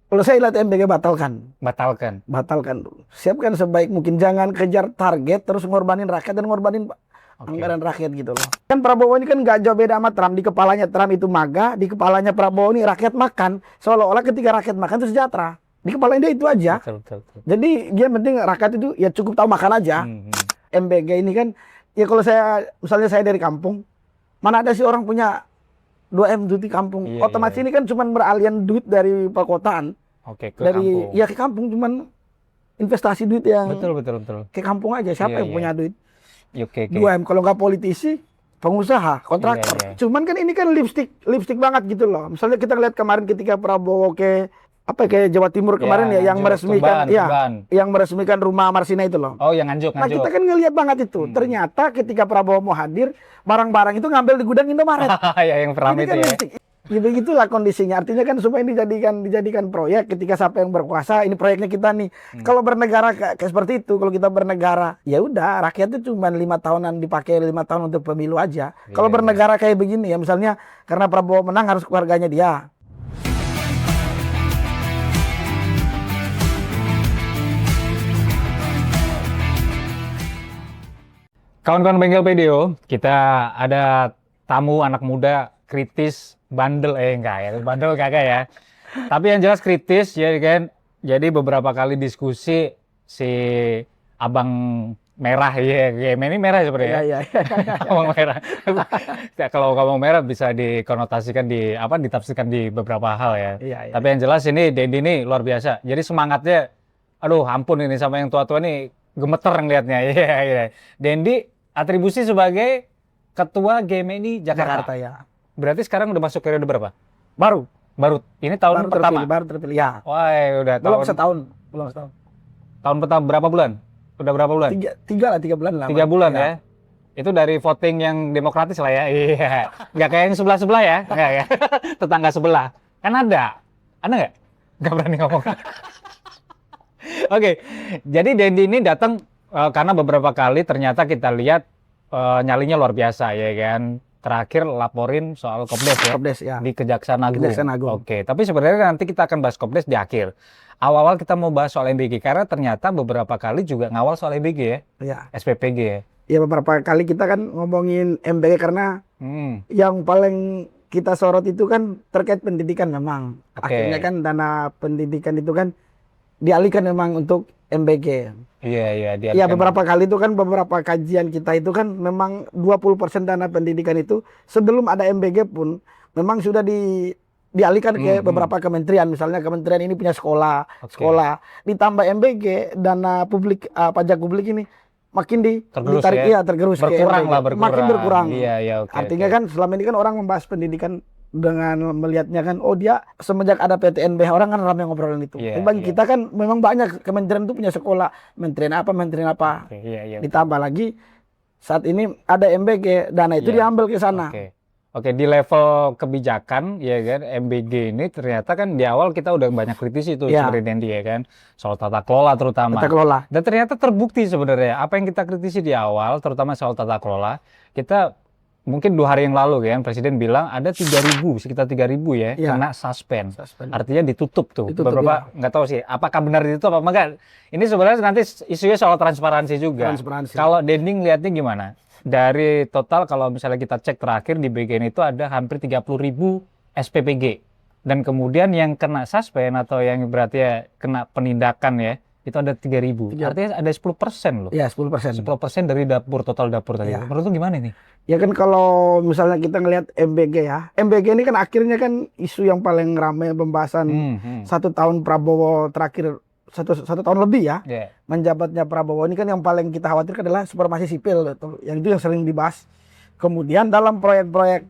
Kalau saya lihat MBG batalkan. Batalkan. Batalkan dulu. Siapkan sebaik mungkin. Jangan kejar target terus ngorbanin rakyat dan ngorbanin Oke. anggaran rakyat gitu loh. Kan Prabowo ini kan nggak jauh beda sama Trump. Di kepalanya Trump itu MAGA, di kepalanya Prabowo ini rakyat makan. Seolah-olah ketika rakyat makan itu sejahtera. Di kepalanya dia itu aja. Betul. Jadi dia penting rakyat itu ya cukup tahu makan aja. MBG ini kan, ya kalau saya, misalnya saya dari kampung, mana ada sih orang punya 2M duit di kampung. Iya, Otomatis iya. ini kan cuma beralian duit dari perkotaan. Oke, ke Dari kampung. ya ke kampung cuman investasi duit yang Betul. ke kampung aja. Siapa Iya, yang iya. punya duit? Oke. 2M kalau nggak politisi, pengusaha, kontraktor. Iya, iya. Cuman kan ini kan lipstick banget gitu loh. Misalnya kita lihat kemarin ketika Prabowo ke Jawa Timur kemarin ya, yang Nganjuk, meresmikan Tuban. yang meresmikan rumah Marsina itu loh. Oh, yang Nganjuk. Nah, kita kan ngelihat banget itu. Ternyata ketika Prabowo mau hadir, barang-barang itu ngambil di gudang Indomaret. Ya, yang Ini ramai itu kan ya. lipstick. Ya begitulah kondisinya. Artinya kan supaya ini dijadikan proyek ketika siapa yang berkuasa, ini proyeknya kita nih. Kalau bernegara kayak seperti itu, kalau kita bernegara, ya udah rakyat itu cuma 5 tahunan dipakai 5 tahun untuk pemilu aja. Kalau Iya. bernegara kayak begini ya, misalnya karena Prabowo menang harus keluarganya dia. Kawan-kawan Bengkel Video, kita ada tamu anak muda kritis, bandel, enggak ya, bandel kagak ya. Tapi yang jelas kritis, ya kan. Jadi beberapa kali diskusi si Abang Merah, ya, ini merah sebenarnya. Iya. Abang Merah. Ya, kalau ngomong merah bisa dikonotasikan ditafsirkan di beberapa hal ya. Iya. Tapi yang jelas ini Dendi ini luar biasa. Jadi semangatnya, aduh ampun ini sama yang tua-tua nih gemeter ngelihatnya. Iya. Dendi atribusi sebagai ketua GMNI Jakarta. Ya. Berarti sekarang udah masuk periode berapa? Baru Ini tahun pertama. baru terpilih ya. Wah, udah Belum tahun setahun. tahun pertama berapa bulan? Udah berapa bulan? 3 bulan lah. 3 bulan ya. Itu dari voting yang demokratis lah ya. Iya. Nggak kayak yang sebelah-sebelah ya. Nggak ya. Tetangga sebelah. Kan ada. Ada nggak? Nggak berani ngomong. Oke. Jadi Dendi ini datang karena beberapa kali ternyata kita lihat nyalinya luar biasa ya kan. Terakhir laporin soal Kopdes ya. Kopdes ya. Di Kejaksaan Agung. Kejaksaan Agung. Oke. Tapi sebenarnya nanti kita akan bahas Kopdes di akhir. Awal-awal kita mau bahas soal MBG karena ternyata beberapa kali juga ngawal soal MBG ya. Iya. SPPG ya. Ya beberapa kali kita kan ngomongin MBG karena yang paling kita sorot itu kan terkait pendidikan memang. Oke. Akhirnya kan dana pendidikan itu kan dialihkan memang untuk MBG. Iya. Ya beberapa kali itu kan beberapa kajian kita itu kan memang 20% dana pendidikan itu sebelum ada MBG pun memang sudah dialihkan ke beberapa kementerian. Misalnya kementerian ini punya sekolah ditambah MBG, dana publik pajak publik ini makin ditarik ya, tergerus berkurang ke MBG. Makin berkurang. Iya, oke. Artinya kan selama ini kan orang membahas pendidikan dengan melihatnya kan, oh dia semenjak ada PTNBH orang kan ramai ngobrolin itu. Iya, Bagi kita kan memang banyak kementerian itu punya sekolah, menterian apa. Iya. Ditambah lagi saat ini ada MBG, dana itu diambil ke sana. Oke, di level kebijakan ya kan MBG ini ternyata kan di awal kita udah banyak kritisi itu seperti Dendi ya kan, soal tata kelola terutama. Tata kelola. Dan ternyata terbukti sebenarnya apa yang kita kritisi di awal terutama soal tata kelola, kita mungkin 2 hari yang lalu kan Presiden bilang ada 3.000 sekitar 3.000 ya kena suspend. Artinya ditutup tuh. Beberapa nggak tahu sih apakah benar ditutup apa enggak. Ini sebenarnya nanti isunya soal transparansi juga. Kalau Dendi lihatnya gimana? Dari total kalau misalnya kita cek terakhir di BGN itu ada hampir 30.000 SPPG. Dan kemudian yang kena suspend atau yang berarti ya kena penindakan ya, itu ada 3.000. Artinya ada 10% loh. Iya, 10%. 10% dari total dapur tadi. Menurut lu gimana ini? Ya kan kalau misalnya kita ngelihat MBG ya. MBG ini kan akhirnya kan isu yang paling ramai pembahasan 1 tahun Prabowo terakhir. Satu tahun lebih ya, menjabatnya Prabowo ini kan yang paling kita khawatirkan adalah supremasi sipil, yang itu yang sering dibahas. Kemudian dalam proyek-proyek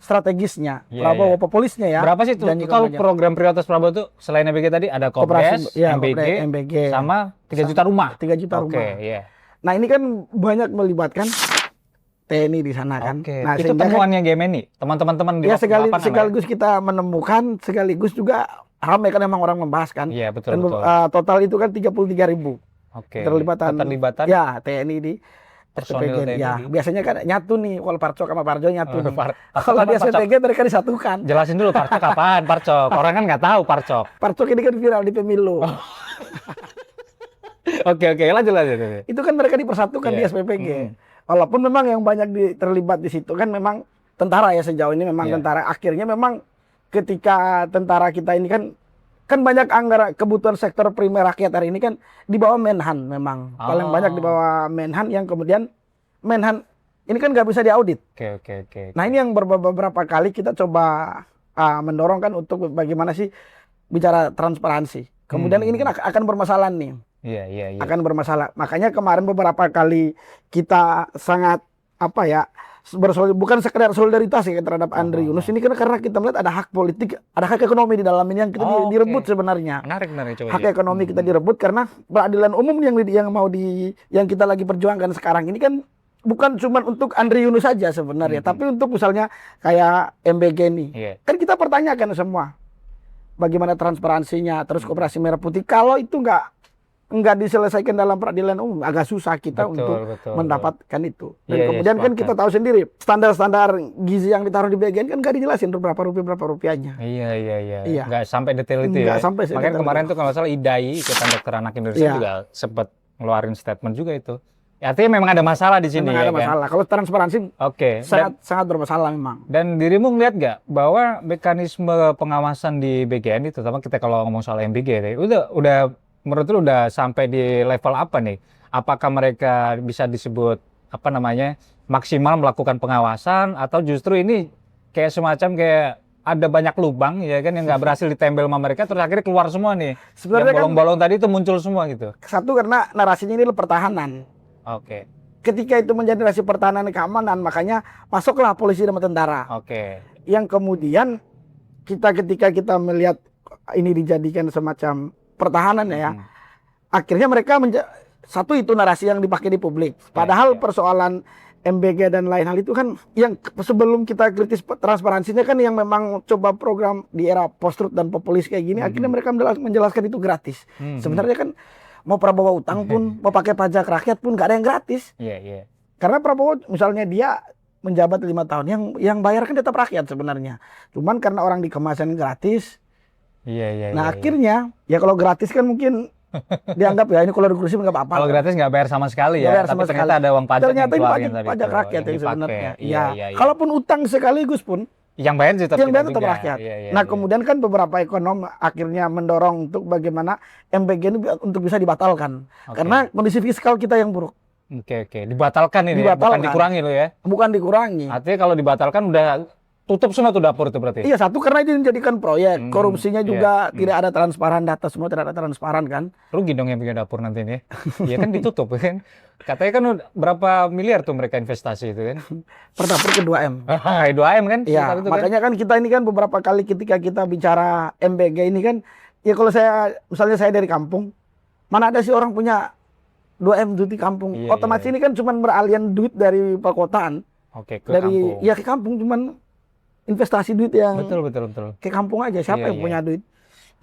strategisnya Prabowo populisnya ya. Berapa sih total program prioritas Prabowo itu selain MBG tadi ada Kopdres, MBG, sama 3 juta rumah. 3 juta rumah. Nah ini kan banyak melibatkan TNI di sana kan. Nah, itu temuannya GMNI, teman-teman di sekaligus kita menemukan, sekaligus juga ramai kan memang orang membahas kan. Iya, betul. Total itu kan 33.000. Keterlibatan ya TNI di. personil TNI. Ya, biasanya kan nyatu nih, kalau Parcok sama Parjo nyatu. Kalau di SPPG mereka disatukan. Jelasin dulu Parcok apaan, Parcok. Orang kan nggak tahu Parcok. Parcok ini kan viral di pemilu. Oke, lanjut. Itu kan mereka dipersatukan di SPPG. Walaupun memang yang banyak terlibat di situ kan memang tentara ya, sejauh ini memang tentara. Akhirnya memang ketika tentara kita ini kan banyak anggaran kebutuhan sektor primer rakyat hari ini kan di bawah Menhan memang. Paling banyak di bawah Menhan, yang kemudian Menhan ini kan nggak bisa diaudit. Oke. Nah, ini yang beberapa kali kita coba mendorong kan untuk bagaimana sih bicara transparansi. Kemudian ini kan akan bermasalah nih. Iya. Akan bermasalah. Makanya kemarin beberapa kali kita sangat bukan sekedar solidaritas ya terhadap Andri Yunus ini karena kita melihat ada hak politik, ada hak ekonomi di dalam ini yang kita direbut sebenarnya. Menarik coba. Hak ekonomi kita direbut karena peradilan umum yang kita lagi perjuangkan sekarang ini kan bukan cuma untuk Andri Yunus saja sebenarnya, tapi untuk misalnya kayak MBG nih. Kan kita pertanyakan semua bagaimana transparansinya, terus Koperasi Merah Putih. Kalau itu nggak diselesaikan dalam peradilan umum, agak susah kita untuk mendapatkan itu. Dan kemudian kan kita tahu sendiri standar-standar gizi yang ditaruh di BGN kan nggak dijelasin berapa rupiahnya. Iya. Nggak sampai detail itu ya. Makanya kemarin tuh kalau salah IDAI, Ikatan Dokter Anak Indonesia juga sempat ngeluarin statement juga itu. Artinya memang ada masalah di sini. Memang ada masalah. Kalau transparansi sangat bermasalah memang. Dan dirimu ngeliat nggak bahwa mekanisme pengawasan di BGN itu, terutama kita kalau ngomong soal MBG, udah menurut lu udah sampai di level apa nih? Apakah mereka bisa disebut maksimal melakukan pengawasan, atau justru ini kayak semacam kayak ada banyak lubang ya kan yang nggak berhasil ditempel sama mereka, terus akhirnya keluar semua nih. Sebenarnya yang bolong-bolong tadi itu muncul semua gitu. Satu karena narasinya ini pertahanan. Oke. Ketika itu menjadi narasi pertahanan dan keamanan, makanya masuklah polisi dan tentara. Oke. Yang kemudian ketika kita melihat ini dijadikan semacam pertahanan ya, akhirnya mereka satu itu narasi yang dipakai di publik. Padahal persoalan MBG dan lain hal itu kan yang sebelum kita kritis transparansinya kan yang memang coba program di era post-truth dan populis kayak gini, akhirnya mereka menjelaskan itu gratis. Sebenarnya kan mau Prabowo utang pun, mau pakai pajak rakyat pun gak ada yang gratis. Karena Prabowo misalnya dia menjabat 5 tahun, yang bayar kan tetap rakyat sebenarnya. Cuman karena orang dikemasan gratis. Akhirnya ya kalau gratis kan mungkin dianggap ya ini kalau kursi nggak apa-apa. Kalau gratis nggak bayar sama sekali ya, tapi ternyata ada uang pajak yang dikeluarin tadi. Pajak rakyat yang sebenarnya. Iya. Kalaupun utang sekaligus pun yang bayar tetap rakyat. Kemudian kan beberapa ekonom akhirnya mendorong untuk bagaimana MBG ini untuk bisa dibatalkan. Karena kondisi fiskal kita yang buruk. Oke. Dibatalkan ini, bukan dikurangi loh ya. Bukan dikurangi. Artinya kalau dibatalkan udah tutup semua tuh dapur itu berarti? Iya, satu karena itu dijadikan proyek. Korupsinya juga tidak ada transparan, data semua tidak ada transparan kan. Rugi dong yang punya dapur nanti nih. Iya kan ditutup kan. Katanya kan berapa miliar tuh mereka investasi itu kan. Per dapur ke 2M. 2M kan? Iya, makanya kan kita ini kan beberapa kali ketika kita bicara MBG ini kan, ya kalau misalnya saya dari kampung, mana ada sih orang punya 2M duit di kampung. Otomatis ini kan cuma beralian duit dari perkotaan. Ke kampung. Iya ke kampung, cuman investasi duit yang betul ke kampung aja. Siapa yang punya duit?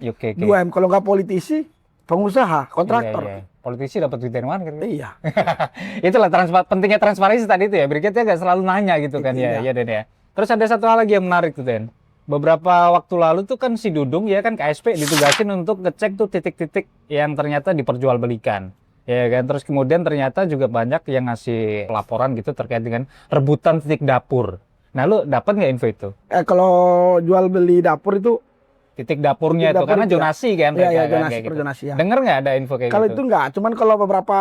2M kalau nggak politisi, pengusaha, kontraktor. Politisi dapat duit dari mana kan? Iya. Itulah pentingnya transparansi tadi itu ya. Berikutnya nggak selalu nanya gitu kan ya. Iya Den ya. Terus ada satu hal lagi yang menarik tuh Den. Beberapa waktu lalu tuh kan si Dudung ya kan KSP ditugasin untuk ngecek tuh titik-titik yang ternyata diperjualbelikan. Ya kan, terus kemudian ternyata juga banyak yang ngasih laporan gitu terkait dengan rebutan titik dapur. Nah, lu dapat nggak info itu? Kalau jual beli dapur itu titik dapurnya itu karena zonasi kan mereka kan kayak gitu. Zonasi, ya. Dengar nggak ada info kayak kalau gitu? Kalau itu nggak, cuman kalau beberapa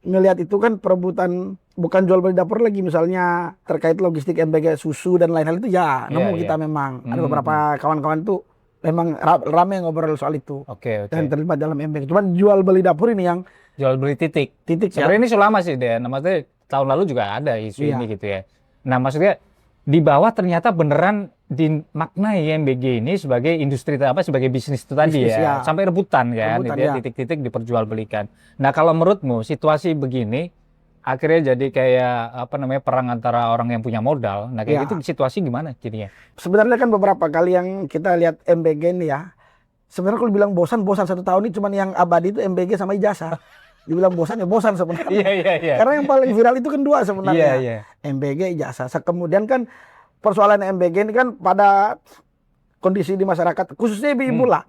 ngelihat itu kan perebutan bukan jual beli dapur lagi, misalnya terkait logistik MBG susu dan lain hal itu ya nemu kita memang ada beberapa kawan-kawan tuh memang ramai ngobrol soal itu. Oke. Dan terlibat dalam MBG. Cuman jual beli dapur ini yang jual beli titik. Sebenarnya ini sudah lama sih Den. Maksudnya tahun lalu juga ada isu ini gitu ya. Nah, maksudnya di bawah ternyata beneran dimaknai MBG ini sebagai industri sebagai bisnis itu tadi ya. Sampai rebutan kan, titik-titik diperjualbelikan. Nah, kalau menurutmu situasi begini akhirnya jadi kayak perang antara orang yang punya modal. Nah, kayak gitu situasi gimana jadinya? Sebenarnya kan beberapa kali yang kita lihat MBG ini ya. Sebenarnya kalau bilang bosan 1 tahun ini cuman yang abadi itu MBG sama ijazah. Dibilang bosan ya bosan sebenarnya. Iya. Karena yang paling viral itu kan dua sebenarnya. Iya. MBG, ijazah. Kemudian kan persoalan MBG ini kan pada kondisi di masyarakat, khususnya ibu-ibu lah.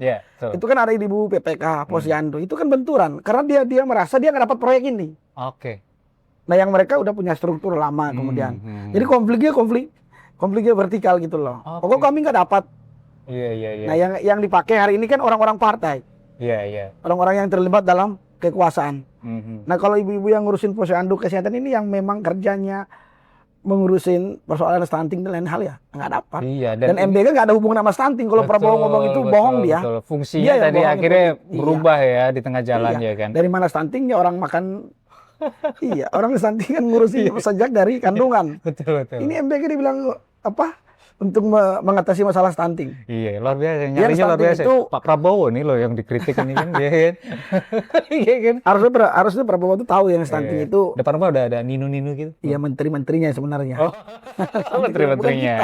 Itu kan ada ibu PPK, Posyandu. Itu kan benturan. Karena dia merasa dia nggak dapat proyek ini. Nah yang mereka udah punya struktur lama kemudian. Jadi konfliknya vertikal gitu loh. Pokoknya kami nggak dapat. Iya. Nah yang dipakai hari ini kan orang-orang partai. Iya. Orang-orang yang terlibat dalam kekuasaan. Nah kalau ibu-ibu yang ngurusin posyandu kesehatan ini yang memang kerjanya mengurusin persoalan stunting dan lain hal ya nggak dapat. Iya, dan MBG nggak ada hubungan sama stunting. Kalau Prabowo ngomong itu bohong dia. Fungsinya dia tadi akhirnya berubah ya di tengah jalan ya kan. Dari mana stuntingnya orang makan. Iya, orang stunting kan ngurusin sejak dari kandungan. Betul. Ini MBG dibilang apa? Untuk mengatasi masalah stunting. Iya, luar biasa. Nyarinya luar biasa. Itu Pak Prabowo nih loh yang dikritik ini kan, iya kan? Harusnya Prabowo tuh tahu yang stunting itu. Depan rumah udah ada nino-nino gitu. Iya, menteri-menterinya sebenarnya. Menteri-menterinya.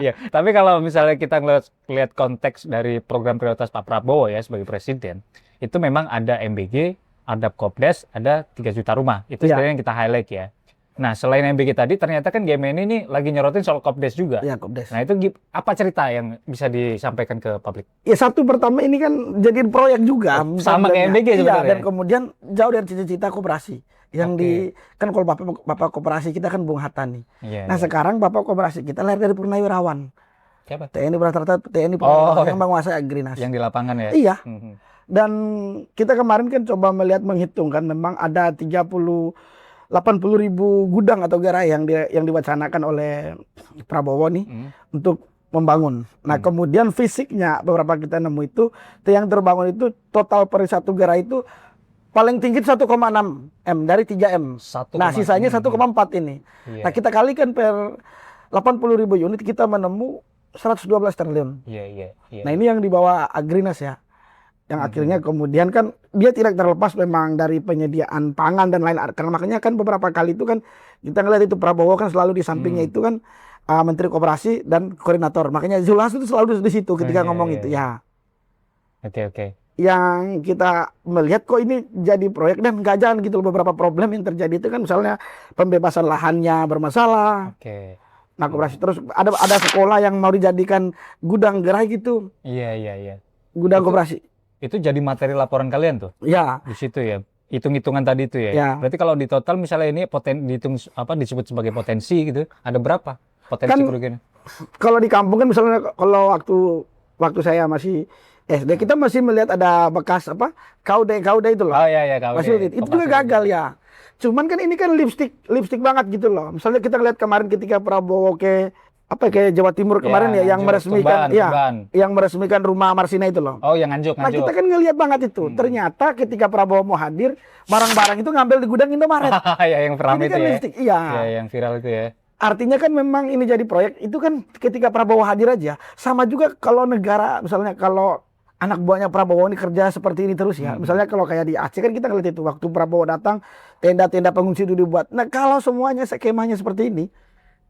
Iya. Tapi kalau misalnya kita lihat konteks dari program prioritas Pak Prabowo ya sebagai presiden, itu memang ada MBG, ada Kopdes, ada 3 juta rumah. Itu sebenarnya yang kita highlight ya. Nah, selain MBG tadi, ternyata kan GMN ini lagi nyorotin soal Kopdes juga. Iya, Kopdes. Nah, itu apa cerita yang bisa disampaikan ke publik? Ya, satu pertama ini kan jadiin proyek juga. Sama kayak MBG sebenarnya. Dan kemudian jauh dari cita-cita koperasi. Yang kan kalau Bapak koperasi kita kan Bung Hatta nih. Nah, sekarang Bapak koperasi kita lahir dari Purnawirawan. Siapa? TNI Purnawirawan, yang menguasai Agrinas. Yang di lapangan ya? Iya. Dan kita kemarin kan coba menghitungkan memang ada 80.000 gudang atau gerai yang diwacanakan oleh Prabowo nih untuk membangun. Nah kemudian fisiknya beberapa kita nemu itu yang terbangun itu total per satu gerai itu paling tinggi 1,6 M dari 3 M. Nah sisanya 1,4 ini. Nah kita kalikan per 80.000 unit kita menemu 112 triliun. Nah ini yang dibawa Agrinas ya. Yang akhirnya kemudian kan dia tidak terlepas memang dari penyediaan pangan dan lain. Karena makanya kan beberapa kali itu kan kita ngeliat itu Prabowo kan selalu di sampingnya itu kan Menteri Koperasi dan Koordinator. Makanya Zulhas itu selalu di situ ketika ngomong itu ya. Oke. Yang kita melihat kok ini jadi proyek dan nggak jalan gitu. Beberapa problem yang terjadi itu kan misalnya pembebasan lahannya bermasalah. Nah koperasi terus ada sekolah yang mau dijadikan gudang gerai gitu. Iya. Gudang koperasi. Itu jadi materi laporan kalian tuh? Iya. Di situ ya? Hitung-hitungan tadi itu ya? Berarti kalau di total misalnya ini disebut sebagai potensi gitu, ada berapa potensi kerugiannya? Kalau di kampung kan misalnya kalau waktu saya masih SD, kita masih melihat ada bekas kaude itu loh. Oh iya kaude. Itu juga gagal ya. Cuman kan ini kan lipstick banget gitu loh. Misalnya kita lihat kemarin ketika Prabowo kayak Jawa Timur kemarin yang meresmikan yang meresmikan rumah Marsina itu loh. Oh, yang Nganjuk. Nah, kita kan ngelihat banget itu. Ternyata ketika Prabowo mau hadir, barang-barang itu ngambil di gudang Indomaret. Ya, yang ramai itu kan ya. Iya, yang viral itu ya. Artinya kan memang ini jadi proyek itu kan ketika Prabowo hadir aja. Sama juga kalau negara misalnya kalau anak buahnya Prabowo ini kerja seperti ini terus ya. Misalnya kalau kayak di Aceh kan kita ngeliat itu waktu Prabowo datang tenda-tenda pengungsi itu dibuat. Nah, kalau semuanya skemanya seperti ini,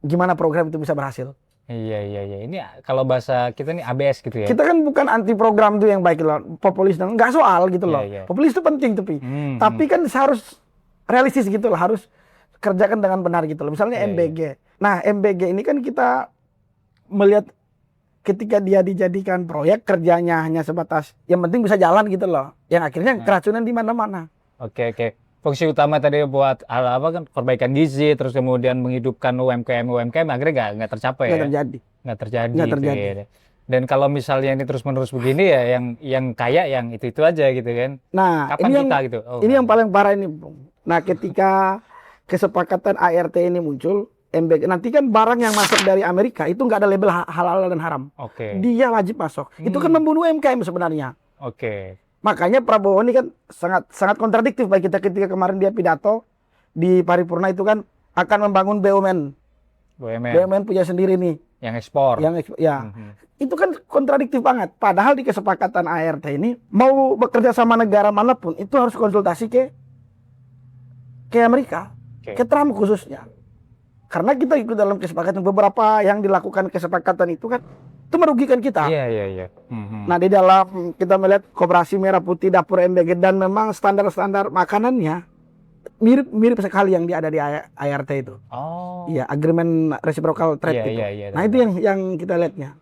gimana program itu bisa berhasil? Iya. Ini kalau bahasa kita nih ABS gitu ya. Kita kan bukan anti program tuh yang baik loh. Populis nggak soal gitu loh. Populis itu penting tapi kan harus realistis gitu loh. Harus kerjakan dengan benar gitu loh. Misalnya MBG. Nah MBG ini kan kita melihat ketika dia dijadikan proyek kerjanya hanya sebatas yang penting bisa jalan gitu loh. Yang akhirnya keracunan di mana-mana. Oke. Fungsi utama tadi buat kan perbaikan gizi, terus kemudian menghidupkan UMKM akhirnya nggak tercapai. Nggak terjadi. Ya. Dan kalau misalnya ini terus-menerus begini ya, yang kaya yang itu aja gitu kan. Nah, kapan kita gitu? Ini yang paling parah ini, Bung. Nah, ketika kesepakatan ART ini muncul, MBG nanti kan barang yang masuk dari Amerika itu nggak ada label halal dan haram. Dia wajib masuk. Itu kan membunuh UMKM sebenarnya. Makanya Prabowo ini kan sangat kontradiktif bagi kita ketika kemarin dia pidato di paripurna itu kan akan membangun BUMN. BUMN punya sendiri nih. Yang ekspor. Itu kan kontradiktif banget. Padahal di kesepakatan ART ini mau bekerja sama negara manapun itu harus konsultasi ke Amerika, ke Trump khususnya. Karena kita ikut dalam kesepakatan beberapa yang dilakukan kesepakatan itu kan Itu merugikan kita. Iya. Nah, di dalam kita melihat Koperasi Merah Putih Dapur MBG dan memang standar-standar makanannya mirip sekali yang ada di ART itu. Oh. Iya, Agreement Reciprocal Trade itu. Nah, itu yang kita lihatnya.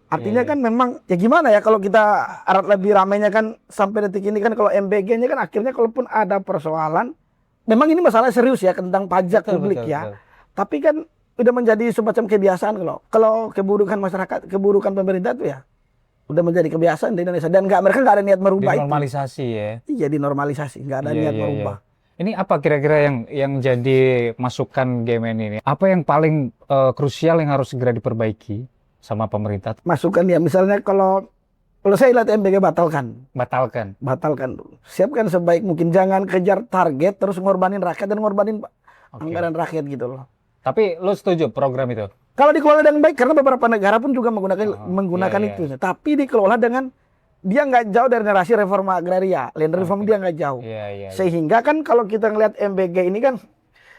Artinya kan memang ya gimana ya kalau kita lebih ramainya kan sampai detik ini kan kalau MBG-nya kan akhirnya kalaupun ada persoalan, memang ini masalah serius ya tentang pajak publik ya. Tapi kan udah menjadi semacam kebiasaan kalau keburukan masyarakat, keburukan pemerintah itu ya udah menjadi kebiasaan di Indonesia dan mereka nggak ada niat merubah itu. Dinormalisasi ya. Iya, dinormalisasi, nggak ada niat merubah. Ini apa kira-kira yang jadi masukan GMN ini? Apa yang paling krusial yang harus segera diperbaiki sama pemerintah? Masukan ya, misalnya kalau saya lihat MBG batalkan dulu. Siapkan sebaik mungkin, jangan kejar target terus ngorbanin rakyat dan ngorbanin anggaran rakyat gitu loh. Tapi lo setuju program itu? Kalau dikelola dengan baik, karena beberapa negara pun juga menggunakan itu. Tapi dikelola dengan dia nggak jauh dari narasi reforma agraria, land reform dia nggak jauh. Sehingga kan kalau kita ngelihat MBG ini kan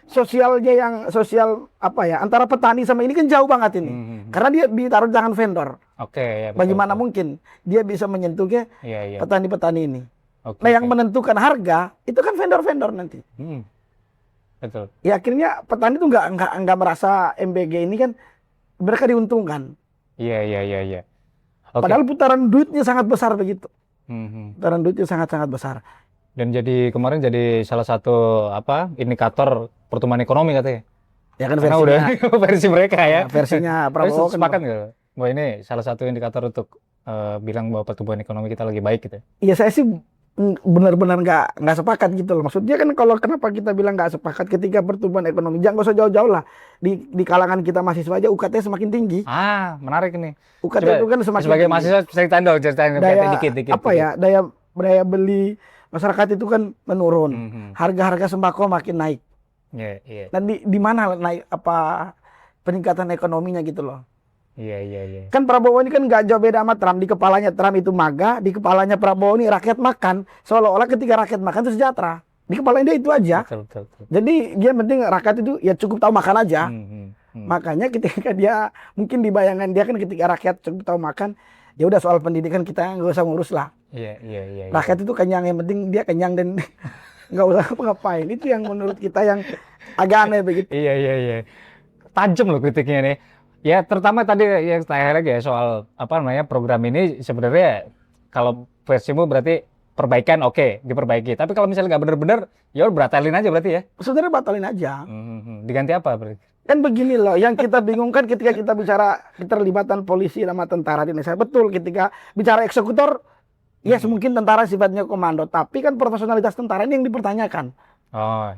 sosialnya sosial apa ya, antara petani sama ini kan jauh banget ini. Karena dia ditaruh di tangan vendor. Bagaimana mungkin dia bisa menyentuh ke petani-petani ini. Nah, yang menentukan harga itu kan vendor-vendor nanti. Betul. Ya akhirnya petani tuh nggak merasa MBG ini kan mereka diuntungkan. Iya. Padahal putaran duitnya sangat besar begitu. Putaran duitnya sangat-sangat besar. Dan kemarin jadi salah satu indikator pertumbuhan ekonomi katanya. Ya kan versinya. Udah versi mereka ya. Versinya Prabowo kan. Sepakat nggak bahwa ini salah satu indikator untuk bilang bahwa pertumbuhan ekonomi kita lagi baik gitu? Iya, saya sih benar-benar nggak sepakat gitu loh. Maksudnya kan kalau kenapa kita bilang nggak sepakat ketika pertumbuhan ekonomi, jangan usah jauh-jauh lah. Di kalangan kita mahasiswa aja UKT semakin tinggi. Menarik nih. UKT itu kan semakin sebagai tinggi. mahasiswa ceritain dikit. Apa ya, daya beli masyarakat itu kan menurun. Harga-harga sembako makin naik. Dan di mana naik peningkatan ekonominya gitu loh. Iya. Kan Prabowo ini kan nggak jauh beda sama Trump. Di kepalanya Trump itu MAGA, di kepalanya Prabowo ini rakyat makan. Seolah-olah ketika rakyat makan itu sejahtera. Di kepalanya dia itu aja. Betul. Jadi dia penting rakyat itu ya cukup tahu makan aja. Makanya ketika dia mungkin di bayangan dia kan ketika rakyat cukup tahu makan, ya udah soal pendidikan kita nggak usah ngurus lah. Iya. Rakyat itu kenyang, yang penting dia kenyang dan nggak usah ngapain. Itu yang menurut kita yang agak aneh begitu. Iya. Tajam loh kritiknya nih. Ya terutama tadi yang terakhir lagi ya soal program ini sebenarnya kalau versimu berarti perbaikan diperbaiki. Tapi kalau misalnya nggak benar-benar ya batalin aja berarti ya. Sebenarnya batalin aja. Diganti apa berarti? Kan begini loh, yang kita bingungkan ketika kita bicara keterlibatan polisi sama tentara di Indonesia. Betul, ketika bicara eksekutor, ya mungkin tentara sifatnya komando, tapi kan profesionalitas tentara ini yang dipertanyakan.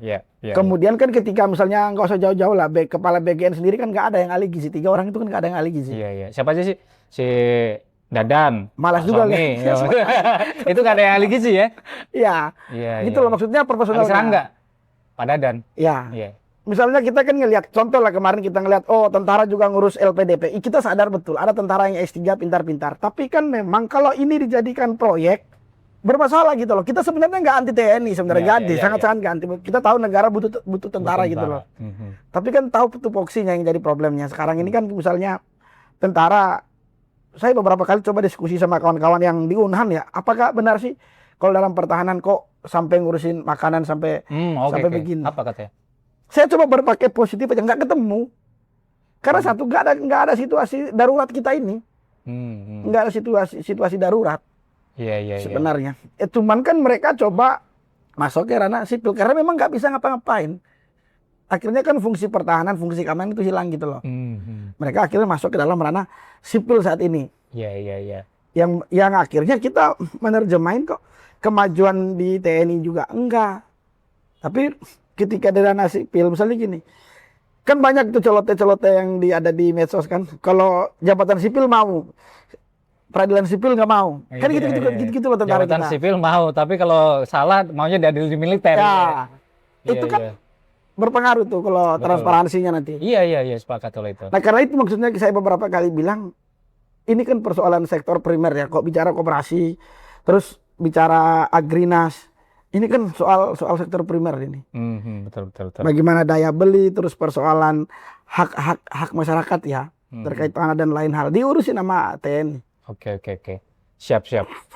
Iya. Kemudian kan ketika misalnya nggak usah jauh-jauh lah, kepala BGN sendiri kan nggak ada yang ahli gizi. 3 orang itu kan nggak ada yang ahli gizi. Iya. Siapa aja sih? Si Dadan. Malas juga nih. Itu nggak ada yang ahli gizi ya? Iya. Gitu loh maksudnya profesional. Serangga. Pak Dadan. Iya. Misalnya kita kan ngelihat, contoh lah kemarin kita ngelihat, tentara juga ngurus LPDP. Kita sadar betul, ada tentara yang S3 pintar-pintar. Tapi kan memang kalau ini dijadikan proyek, bermasalah gitu loh. Kita sebenarnya nggak anti TNI sebenarnya, sangat-sangat nggak anti. Kita tahu negara butuh tentara gitu loh. Tapi kan tahu tupoksinya yang jadi problemnya. Sekarang ini kan misalnya tentara, saya beberapa kali coba diskusi sama kawan-kawan yang di Unhan ya, apakah benar sih kalau dalam pertahanan kok sampai ngurusin makanan sampai begini? Apa katanya? Saya coba berpakai positif aja, nggak ketemu. Karena satu nggak ada situasi darurat kita ini, nggak ada situasi darurat. Iya. Sebenarnya. Cuman kan mereka coba masuk ke ranah sipil karena memang nggak bisa ngapa-ngapain. Akhirnya kan fungsi pertahanan, fungsi keamanan itu hilang gitu loh. Mereka akhirnya masuk ke dalam ranah sipil saat ini. Iya. Yang akhirnya kita menerjemahin kok kemajuan di TNI juga enggak. Tapi ketika di ranah sipil misalnya gini, kan banyak tuh celote-celote yang ada di medsos kan. Kalau jabatan sipil mau, peradilan sipil nggak mau. Kan gitu loh tentara kita. Jabatan sipil mau, tapi kalau salah maunya diadil di militer. Ya. Itu kan berpengaruh tuh kalau transparansinya nanti. Iya, sepakat kalau itu. Nah, karena itu maksudnya saya beberapa kali bilang ini kan persoalan sektor primer ya. Kok bicara koperasi, terus bicara agrinas. Ini kan soal sektor primer ini. Betul. Bagaimana daya beli, terus persoalan hak masyarakat ya. terkait tanah dan lain hal diurusin sama TNI. Oke. Siap.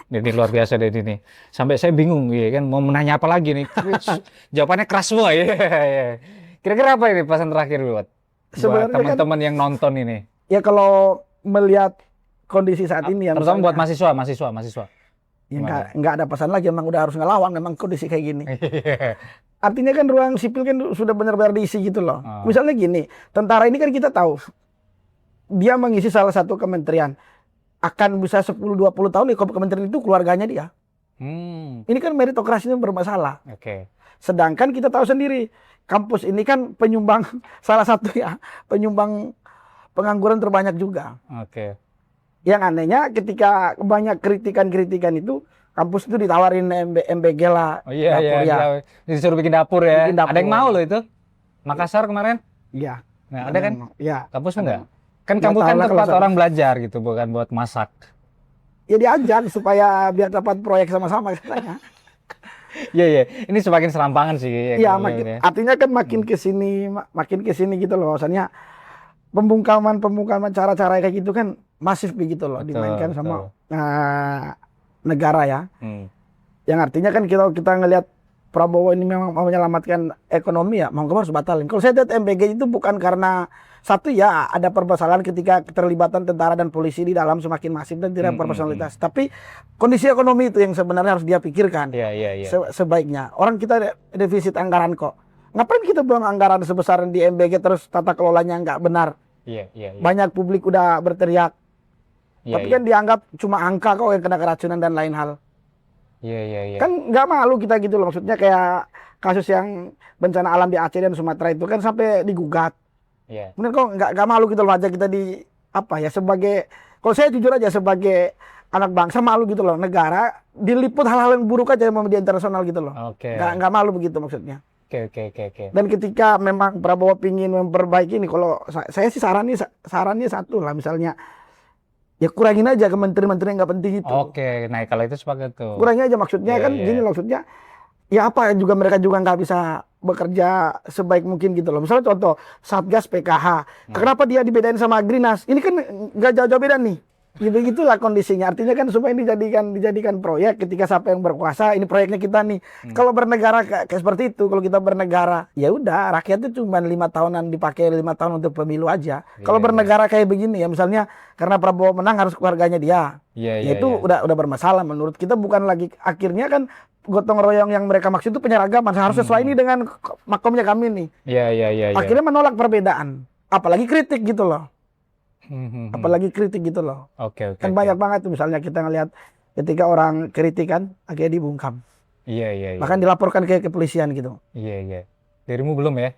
Ini luar biasa deh ini. Sampai saya bingung ya kan mau menanya apa lagi nih. Jawabannya keras semua ya. Kira-kira apa ini pesan terakhir buat teman-teman yang nonton ini? Ya kalau melihat kondisi saat ini ya. Terutama buat mahasiswa. Ya nggak ada pesan lagi, emang udah harus ngelawan memang kondisi kayak gini. Artinya kan ruang sipil kan sudah benar-benar diisi gitu loh. Misalnya gini, tentara ini kan kita tahu dia mengisi salah satu kementerian. Akan bisa 10-20 tahun di kementerian itu keluarganya dia. Ini kan meritokrasinya bermasalah. Sedangkan kita tahu sendiri, kampus ini kan penyumbang salah satu ya, penyumbang pengangguran terbanyak juga. Yang anehnya ketika banyak kritikan itu, kampus itu ditawarin MBG lah. Iya. Disuruh bikin dapur ya. Ada yang mau loh itu. Makassar kemarin. Iya. Nah, ada kan? Iya. Kampus enggak? Kan kampus kan tempat orang belajar gitu, bukan buat masak. Ya diajak supaya biar dapat proyek sama-sama katanya. Iya. Ini semakin serampangan sih. Iya, artinya kan makin kesini gitu loh. Maksudnya pembungkaman cara-cara kayak gitu kan masif begitu loh, dimainkan sama negara ya. Yang artinya kan kita ngelihat Prabowo ini memang mau menyelamatkan ekonomi ya, mau harus batalin. Kalau saya lihat MBG itu bukan karena satu ya ada permasalahan ketika keterlibatan tentara dan polisi di dalam semakin masif dan tidak berpersonalitas. Tapi kondisi ekonomi itu yang sebenarnya harus dia pikirkan. Sebaiknya. Orang kita defisit anggaran kok. Ngapain kita buang anggaran sebesar di MBG terus tata kelolanya nggak benar? Banyak publik udah berteriak. Tapi kan dianggap cuma angka kok yang kena keracunan dan lain hal. Kan nggak malu kita gitu loh. Maksudnya kayak kasus yang bencana alam di Aceh dan Sumatera itu kan sampai digugat. Kemudian kok nggak malu gitu loh aja kita sebagai, kalau saya jujur aja sebagai anak bangsa malu gitu loh, negara diliput hal-hal yang buruk aja sama media internasional gitu loh. Nggak malu begitu maksudnya. Dan ketika memang Prabowo pingin memperbaiki ini, kalau saya sih sarannya satu lah, misalnya ya kurangin aja ke menteri-menteri yang nggak penting itu. Nah kalau itu sepakat tuh. Kurangin aja maksudnya gini loh, maksudnya ya apa juga mereka juga nggak bisa bekerja sebaik mungkin gitu loh. Misalnya contoh Satgas PKH, kenapa dia dibedain sama Grinas? Ini kan nggak jauh-jauh beda nih. Begitulah kondisinya. Artinya kan supaya ini dijadikan proyek ketika siapa yang berkuasa, ini proyeknya kita nih. Kalau bernegara kayak seperti itu, kalau kita bernegara, ya udah rakyat itu cuma 5 tahunan dipakai 5 tahun untuk pemilu aja. Kalau bernegara kayak begini ya, misalnya karena Prabowo menang harus keluarganya dia. Itu udah bermasalah menurut kita, bukan lagi akhirnya kan gotong royong yang mereka maksud itu penyeragaman. Harus sesuai ini dengan makomnya kami nih. Akhirnya menolak perbedaan, apalagi kritik gitu loh. Apalagi kritik gitu loh. Kan banyak banget tuh misalnya kita ngelihat ketika orang kritik kan akhirnya dibungkam. Bahkan dilaporkan ke kepolisian gitu. Dirimu belum ya?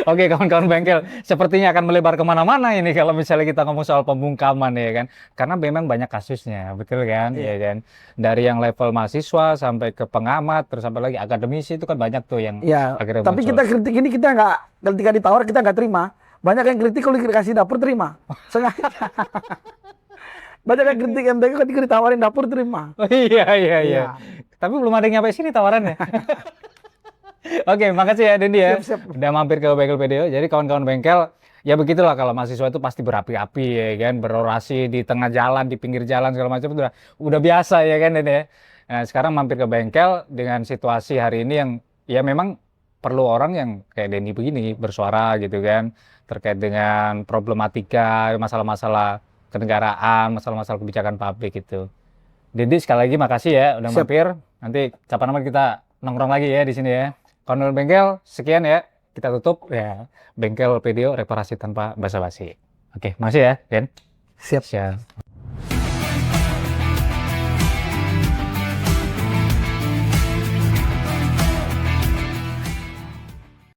Oke, kawan-kawan bengkel, sepertinya akan melebar kemana-mana ini kalau misalnya kita ngomong soal pembungkaman ya kan. Karena memang banyak kasusnya, betul kan? Ya kan. Dari yang level mahasiswa sampai ke pengamat, terus sampai lagi akademisi itu kan banyak tuh yang akhirnya tapi muncul. Kita kritik ini kita nggak, ketika ditawar kita nggak terima. Banyak yang kritik kalau dikasih dapur terima. Sengaja. Banyak yang kritik MBG ketika ditawarin dapur terima. Iya. Tapi belum ada yang nyampe sini tawarannya. Oke, makasih ya Dendi ya. Siap. Udah mampir ke Bengkel PDO. Jadi kawan-kawan bengkel, ya begitulah kalau mahasiswa itu pasti berapi-api ya kan, berorasi di tengah jalan, di pinggir jalan segala macam itu udah biasa ya kan Dendi ya. Nah, sekarang mampir ke bengkel dengan situasi hari ini yang ya memang perlu orang yang kayak Dendi begini bersuara gitu kan, terkait dengan problematika, masalah-masalah kenegaraan, masalah-masalah kebijakan publik itu. Dendi sekali lagi makasih ya udah mampir. Nanti kapan nama kita nongkrong lagi ya di sini ya. Kawan bengkel, sekian ya. Kita tutup ya. Bengkel PDO, reparasi tanpa basa-basi. Oke, makasih ya, Den. Siap.